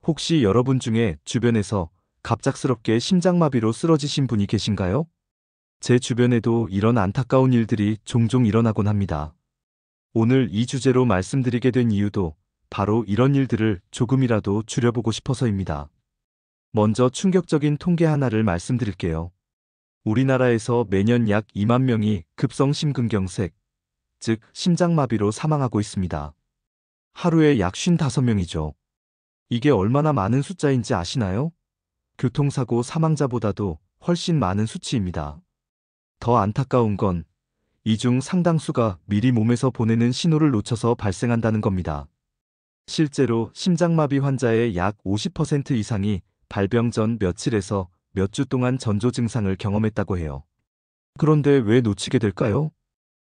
혹시 여러분 중에 주변에서 갑작스럽게 심장마비로 쓰러지신 분이 계신가요? 제 주변에도 이런 안타까운 일들이 종종 일어나곤 합니다. 오늘 이 주제로 말씀드리게 된 이유도 바로 이런 일들을 조금이라도 줄여보고 싶어서입니다. 먼저 충격적인 통계 하나를 말씀드릴게요. 우리나라에서 매년 약 2만 명이 급성 심근경색, 즉 심장마비로 사망하고 있습니다. 하루에 약 55명이죠. 이게 얼마나 많은 숫자인지 아시나요? 교통사고 사망자보다도 훨씬 많은 수치입니다. 더 안타까운 건 이 중 상당수가 미리 몸에서 보내는 신호를 놓쳐서 발생한다는 겁니다. 실제로 심장마비 환자의 약 50% 이상이 발병 전 며칠에서 몇 주 동안 전조 증상을 경험했다고 해요. 그런데 왜 놓치게 될까요?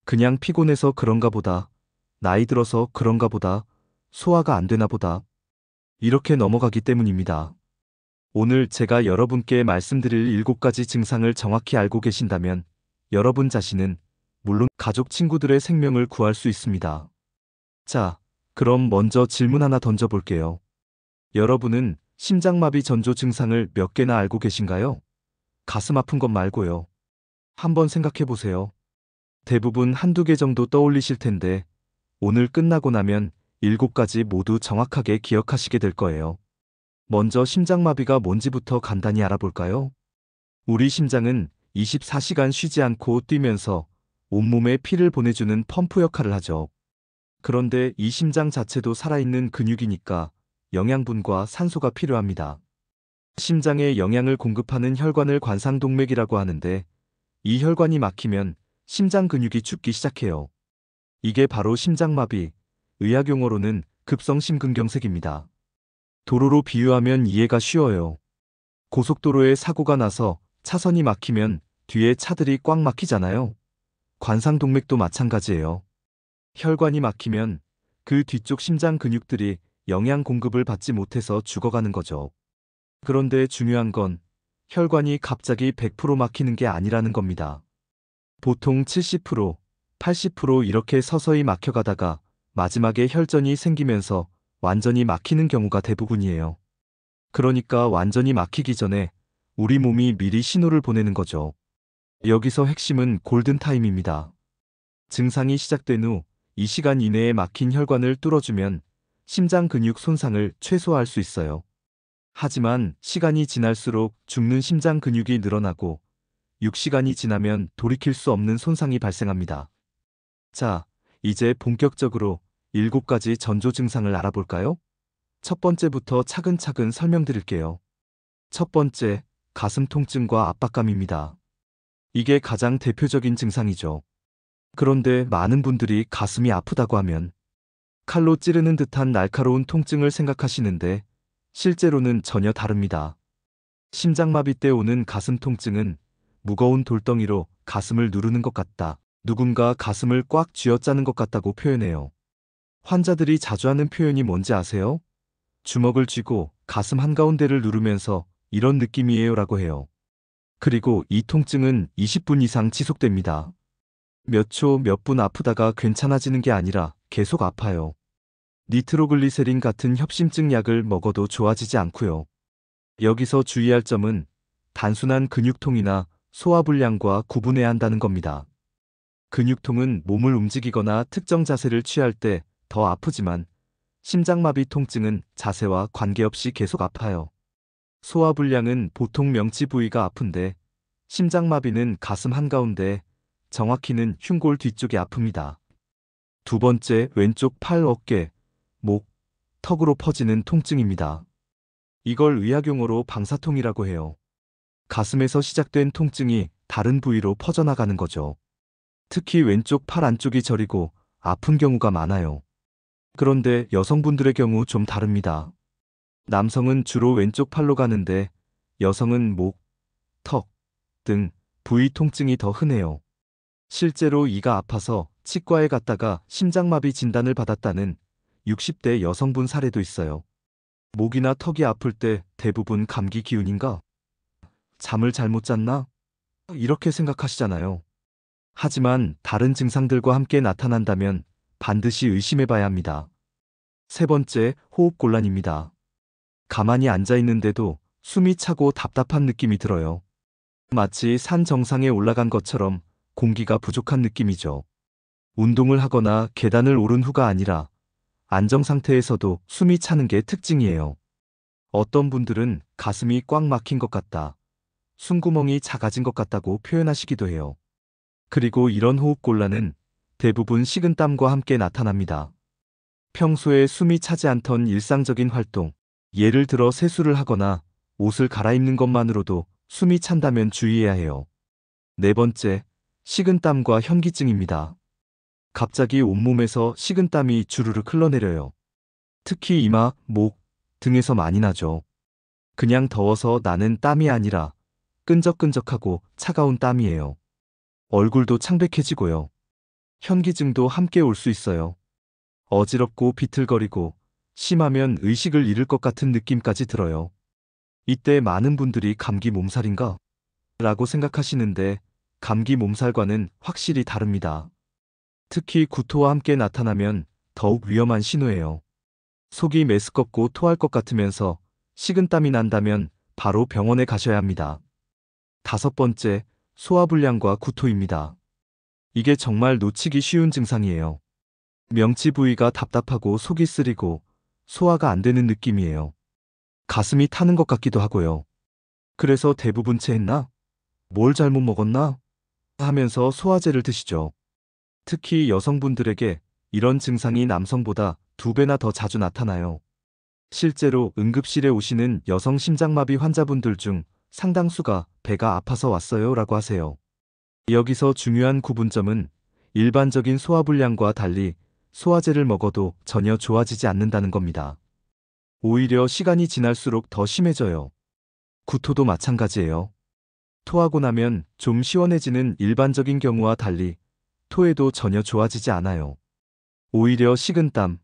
그냥 피곤해서 그런가 보다, 나이 들어서 그런가 보다, 소화가 안 되나 보다, 이렇게 넘어가기 때문입니다. 오늘 제가 여러분께 말씀드릴 7가지 증상을 정확히 알고 계신다면 여러분 자신은 물론 가족 친구들의 생명을 구할 수 있습니다. 자, 그럼 먼저 질문 하나 던져볼게요. 여러분은 심장마비 전조 증상을 몇 개나 알고 계신가요? 가슴 아픈 것 말고요. 한번 생각해 보세요. 대부분 한두 개 정도 떠올리실 텐데 오늘 끝나고 나면 7가지 모두 정확하게 기억하시게 될 거예요. 먼저 심장마비가 뭔지부터 간단히 알아볼까요? 우리 심장은 24시간 쉬지 않고 뛰면서 온몸에 피를 보내주는 펌프 역할을 하죠. 그런데 이 심장 자체도 살아있는 근육이니까 영양분과 산소가 필요합니다. 심장에 영양을 공급하는 혈관을 관상동맥이라고 하는데 이 혈관이 막히면 심장 근육이 죽기 시작해요. 이게 바로 심장마비, 의학용어로는 급성심근경색입니다. 도로로 비유하면 이해가 쉬워요. 고속도로에 사고가 나서 차선이 막히면 뒤에 차들이 꽉 막히잖아요. 관상동맥도 마찬가지예요. 혈관이 막히면 그 뒤쪽 심장 근육들이 영양 공급을 받지 못해서 죽어가는 거죠. 그런데 중요한 건 혈관이 갑자기 100% 막히는 게 아니라는 겁니다. 보통 70%, 80% 이렇게 서서히 막혀가다가 마지막에 혈전이 생기면서 완전히 막히는 경우가 대부분이에요. 그러니까 완전히 막히기 전에 우리 몸이 미리 신호를 보내는 거죠. 여기서 핵심은 골든타임입니다. 증상이 시작된 후 이 시간 이내에 막힌 혈관을 뚫어주면 심장 근육 손상을 최소화할 수 있어요. 하지만 시간이 지날수록 죽는 심장 근육이 늘어나고 6시간이 지나면 돌이킬 수 없는 손상이 발생합니다. 자, 이제 본격적으로 7가지 전조 증상을 알아볼까요? 첫 번째부터 차근차근 설명드릴게요. 첫 번째, 가슴 통증과 압박감입니다. 이게 가장 대표적인 증상이죠. 그런데 많은 분들이 가슴이 아프다고 하면 칼로 찌르는 듯한 날카로운 통증을 생각하시는데 실제로는 전혀 다릅니다. 심장마비 때 오는 가슴 통증은 무거운 돌덩이로 가슴을 누르는 것 같다, 누군가 가슴을 꽉 쥐어짜는 것 같다고 표현해요. 환자들이 자주 하는 표현이 뭔지 아세요? 주먹을 쥐고 가슴 한가운데를 누르면서 이런 느낌이에요 라고 해요. 그리고 이 통증은 20분 이상 지속됩니다. 몇 초, 몇 분 아프다가 괜찮아지는 게 아니라 계속 아파요. 니트로글리세린 같은 협심증 약을 먹어도 좋아지지 않고요. 여기서 주의할 점은 단순한 근육통이나 소화불량과 구분해야 한다는 겁니다. 근육통은 몸을 움직이거나 특정 자세를 취할 때 더 아프지만 심장마비 통증은 자세와 관계없이 계속 아파요. 소화불량은 보통 명치 부위가 아픈데 심장마비는 가슴 한가운데, 정확히는 흉골 뒤쪽이 아픕니다. 두 번째, 왼쪽 팔, 어깨, 목, 턱으로 퍼지는 통증입니다. 이걸 의학용어로 방사통이라고 해요. 가슴에서 시작된 통증이 다른 부위로 퍼져나가는 거죠. 특히 왼쪽 팔 안쪽이 저리고 아픈 경우가 많아요. 그런데 여성분들의 경우 좀 다릅니다. 남성은 주로 왼쪽 팔로 가는데 여성은 목, 턱 등 부위 통증이 더 흔해요. 실제로 이가 아파서 치과에 갔다가 심장마비 진단을 받았다는 60대 여성분 사례도 있어요. 목이나 턱이 아플 때 대부분 감기 기운인가? 잠을 잘못 잤나? 이렇게 생각하시잖아요. 하지만 다른 증상들과 함께 나타난다면 반드시 의심해 봐야 합니다. 세 번째, 호흡곤란입니다. 가만히 앉아 있는데도 숨이 차고 답답한 느낌이 들어요. 마치 산 정상에 올라간 것처럼 공기가 부족한 느낌이죠. 운동을 하거나 계단을 오른 후가 아니라 안정 상태에서도 숨이 차는 게 특징이에요. 어떤 분들은 가슴이 꽉 막힌 것 같다, 숨구멍이 작아진 것 같다고 표현하시기도 해요. 그리고 이런 호흡곤란은 대부분 식은땀과 함께 나타납니다. 평소에 숨이 차지 않던 일상적인 활동, 예를 들어 세수를 하거나 옷을 갈아입는 것만으로도 숨이 찬다면 주의해야 해요. 네 번째, 식은땀과 현기증입니다. 갑자기 온몸에서 식은땀이 주르륵 흘러내려요. 특히 이마, 목 등에서 많이 나죠. 그냥 더워서 나는 땀이 아니라 끈적끈적하고 차가운 땀이에요. 얼굴도 창백해지고요. 현기증도 함께 올 수 있어요. 어지럽고 비틀거리고 심하면 의식을 잃을 것 같은 느낌까지 들어요. 이때 많은 분들이 감기 몸살인가? 라고 생각하시는데 감기 몸살과는 확실히 다릅니다. 특히 구토와 함께 나타나면 더욱 위험한 신호예요. 속이 메스껍고 토할 것 같으면서 식은땀이 난다면 바로 병원에 가셔야 합니다. 다섯 번째, 소화불량과 구토입니다. 이게 정말 놓치기 쉬운 증상이에요. 명치 부위가 답답하고 속이 쓰리고 소화가 안 되는 느낌이에요. 가슴이 타는 것 같기도 하고요. 그래서 대부분 체했나? 뭘 잘못 먹었나? 하면서 소화제를 드시죠. 특히 여성분들에게 이런 증상이 남성보다 2배나 더 자주 나타나요. 실제로 응급실에 오시는 여성 심장마비 환자분들 중 상당수가 배가 아파서 왔어요 라고 하세요. 여기서 중요한 구분점은 일반적인 소화불량과 달리 소화제를 먹어도 전혀 좋아지지 않는다는 겁니다. 오히려 시간이 지날수록 더 심해져요. 구토도 마찬가지예요. 토하고 나면 좀 시원해지는 일반적인 경우와 달리 토해도 전혀 좋아지지 않아요. 오히려 식은땀,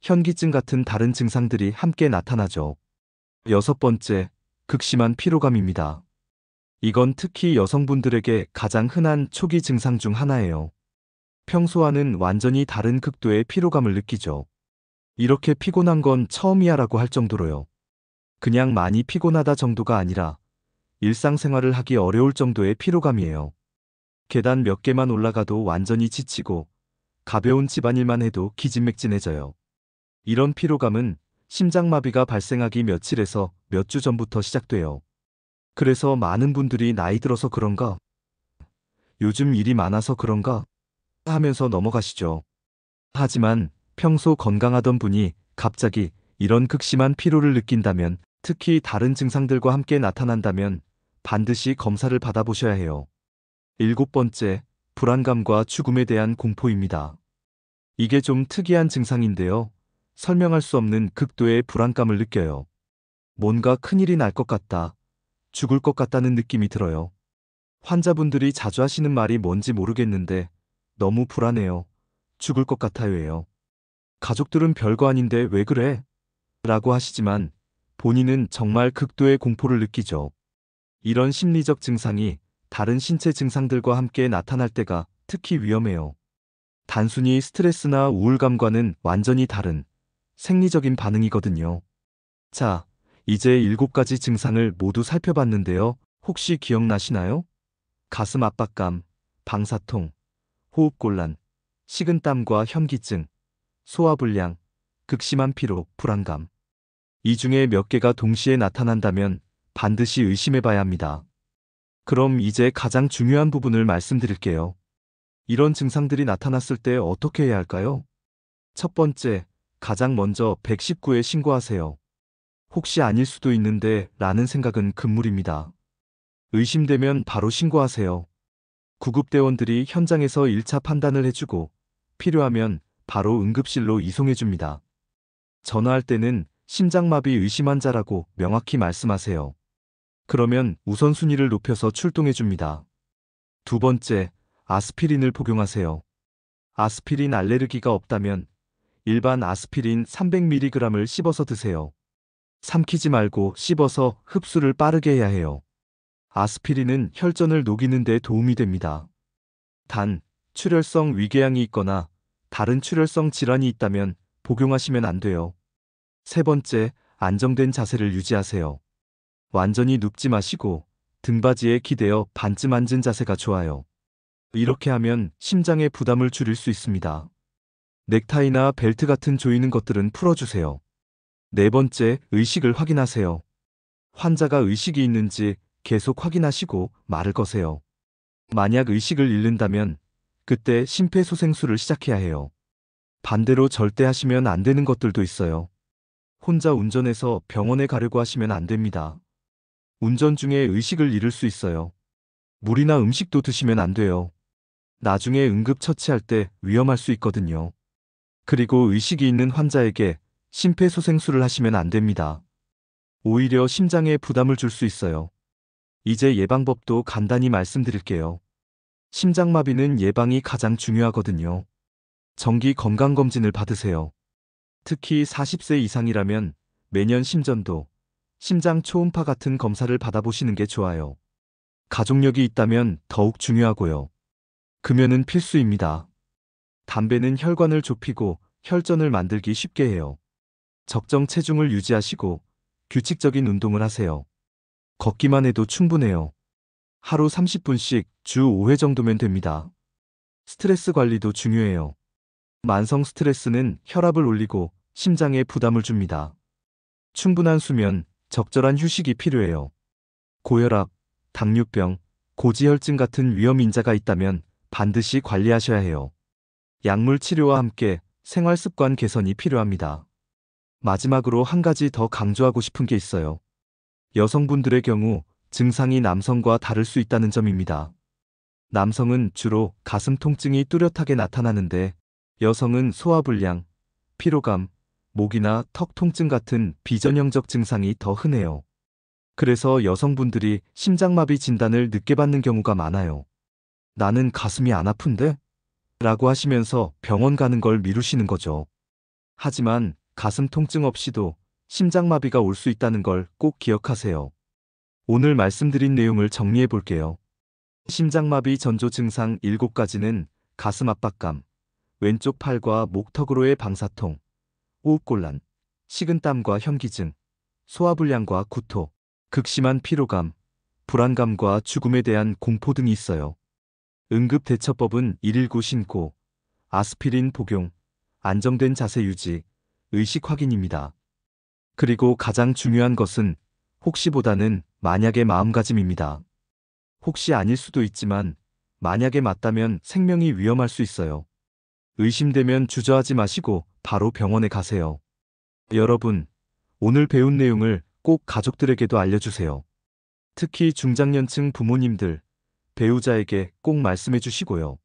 현기증 같은 다른 증상들이 함께 나타나죠. 여섯 번째, 극심한 피로감입니다. 이건 특히 여성분들에게 가장 흔한 초기 증상 중 하나예요. 평소와는 완전히 다른 극도의 피로감을 느끼죠. 이렇게 피곤한 건 처음이야라고 할 정도로요. 그냥 많이 피곤하다 정도가 아니라 일상생활을 하기 어려울 정도의 피로감이에요. 계단 몇 개만 올라가도 완전히 지치고 가벼운 집안일만 해도 기진맥진해져요. 이런 피로감은 심장마비가 발생하기 며칠에서 몇 주 전부터 시작돼요. 그래서 많은 분들이 나이 들어서 그런가? 요즘 일이 많아서 그런가? 하면서 넘어가시죠. 하지만 평소 건강하던 분이 갑자기 이런 극심한 피로를 느낀다면, 특히 다른 증상들과 함께 나타난다면 반드시 검사를 받아보셔야 해요. 일곱 번째, 불안감과 죽음에 대한 공포입니다. 이게 좀 특이한 증상인데요. 설명할 수 없는 극도의 불안감을 느껴요. 뭔가 큰일이 날 것 같다, 죽을 것 같다는 느낌이 들어요. 환자분들이 자주 하시는 말이 뭔지 모르겠는데 너무 불안해요, 죽을 것 같아요예요. 가족들은 별거 아닌데 왜 그래? 라고 하시지만 본인은 정말 극도의 공포를 느끼죠. 이런 심리적 증상이 다른 신체 증상들과 함께 나타날 때가 특히 위험해요. 단순히 스트레스나 우울감과는 완전히 다른 생리적인 반응이거든요. 자, 이제 7가지 증상을 모두 살펴봤는데요. 혹시 기억나시나요? 가슴 압박감, 방사통, 호흡곤란, 식은땀과 현기증, 소화불량, 극심한 피로, 불안감. 이 중에 몇 개가 동시에 나타난다면 반드시 의심해봐야 합니다. 그럼 이제 가장 중요한 부분을 말씀드릴게요. 이런 증상들이 나타났을 때 어떻게 해야 할까요? 첫 번째, 가장 먼저 119에 신고하세요. 혹시 아닐 수도 있는데 라는 생각은 금물입니다. 의심되면 바로 신고하세요. 구급대원들이 현장에서 1차 판단을 해주고 필요하면 바로 응급실로 이송해줍니다. 전화할 때는 심장마비 의심 환자라고 명확히 말씀하세요. 그러면 우선순위를 높여서 출동해줍니다. 두 번째, 아스피린을 복용하세요. 아스피린 알레르기가 없다면 일반 아스피린 300mg을 씹어서 드세요. 삼키지 말고 씹어서 흡수를 빠르게 해야 해요. 아스피린은 혈전을 녹이는 데 도움이 됩니다. 단, 출혈성 위궤양이 있거나 다른 출혈성 질환이 있다면 복용하시면 안 돼요. 세 번째, 안정된 자세를 유지하세요. 완전히 눕지 마시고 등받이에 기대어 반쯤 앉은 자세가 좋아요. 이렇게 하면 심장의 부담을 줄일 수 있습니다. 넥타이나 벨트 같은 조이는 것들은 풀어주세요. 네 번째, 의식을 확인하세요. 환자가 의식이 있는지 계속 확인하시고 말을 거세요. 만약 의식을 잃는다면 그때 심폐소생술을 시작해야 해요. 반대로 절대 하시면 안 되는 것들도 있어요. 혼자 운전해서 병원에 가려고 하시면 안 됩니다. 운전 중에 의식을 잃을 수 있어요. 물이나 음식도 드시면 안 돼요. 나중에 응급처치할 때 위험할 수 있거든요. 그리고 의식이 있는 환자에게 심폐소생술을 하시면 안 됩니다. 오히려 심장에 부담을 줄 수 있어요. 이제 예방법도 간단히 말씀드릴게요. 심장마비는 예방이 가장 중요하거든요. 정기 건강검진을 받으세요. 특히 40세 이상이라면 매년 심전도, 심장 초음파 같은 검사를 받아보시는 게 좋아요. 가족력이 있다면 더욱 중요하고요. 금연은 필수입니다. 담배는 혈관을 좁히고 혈전을 만들기 쉽게 해요. 적정 체중을 유지하시고 규칙적인 운동을 하세요. 걷기만 해도 충분해요. 하루 30분씩 주 5회 정도면 됩니다. 스트레스 관리도 중요해요. 만성 스트레스는 혈압을 올리고 심장에 부담을 줍니다. 충분한 수면, 적절한 휴식이 필요해요. 고혈압, 당뇨병, 고지혈증 같은 위험 인자가 있다면 반드시 관리하셔야 해요. 약물 치료와 함께 생활 습관 개선이 필요합니다. 마지막으로 한 가지 더 강조하고 싶은 게 있어요. 여성분들의 경우 증상이 남성과 다를 수 있다는 점입니다. 남성은 주로 가슴 통증이 뚜렷하게 나타나는데 여성은 소화불량, 피로감, 목이나 턱 통증 같은 비전형적 증상이 더 흔해요. 그래서 여성분들이 심장마비 진단을 늦게 받는 경우가 많아요. 나는 가슴이 안 아픈데? 라고 하시면서 병원 가는 걸 미루시는 거죠. 하지만 가슴 통증 없이도 심장마비가 올 수 있다는 걸 꼭 기억하세요. 오늘 말씀드린 내용을 정리해 볼게요. 심장마비 전조 증상 7가지는 가슴 압박감, 왼쪽 팔과 목턱으로의 방사통, 호흡곤란, 식은땀과 현기증, 소화불량과 구토, 극심한 피로감, 불안감과 죽음에 대한 공포 등이 있어요. 응급대처법은 119 신고, 아스피린 복용, 안정된 자세 유지, 의식 확인입니다. 그리고 가장 중요한 것은 혹시보다는 만약의 마음가짐입니다. 혹시 아닐 수도 있지만 만약에 맞다면 생명이 위험할 수 있어요. 의심되면 주저하지 마시고 바로 병원에 가세요. 여러분, 오늘 배운 내용을 꼭 가족들에게도 알려주세요. 특히 중장년층 부모님들, 배우자에게 꼭 말씀해 주시고요.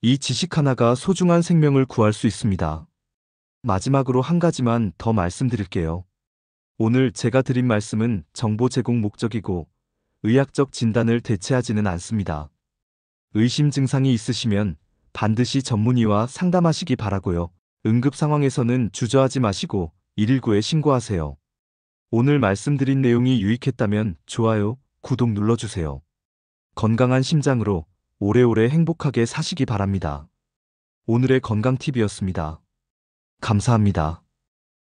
이 지식 하나가 소중한 생명을 구할 수 있습니다. 마지막으로 한 가지만 더 말씀드릴게요. 오늘 제가 드린 말씀은 정보 제공 목적이고 의학적 진단을 대체하지는 않습니다. 의심 증상이 있으시면 반드시 전문의와 상담하시기 바라고요. 응급 상황에서는 주저하지 마시고 119에 신고하세요. 오늘 말씀드린 내용이 유익했다면 좋아요, 구독 눌러주세요. 건강한 심장으로 오래오래 행복하게 사시기 바랍니다. 오늘의 건강 팁이었습니다. 감사합니다.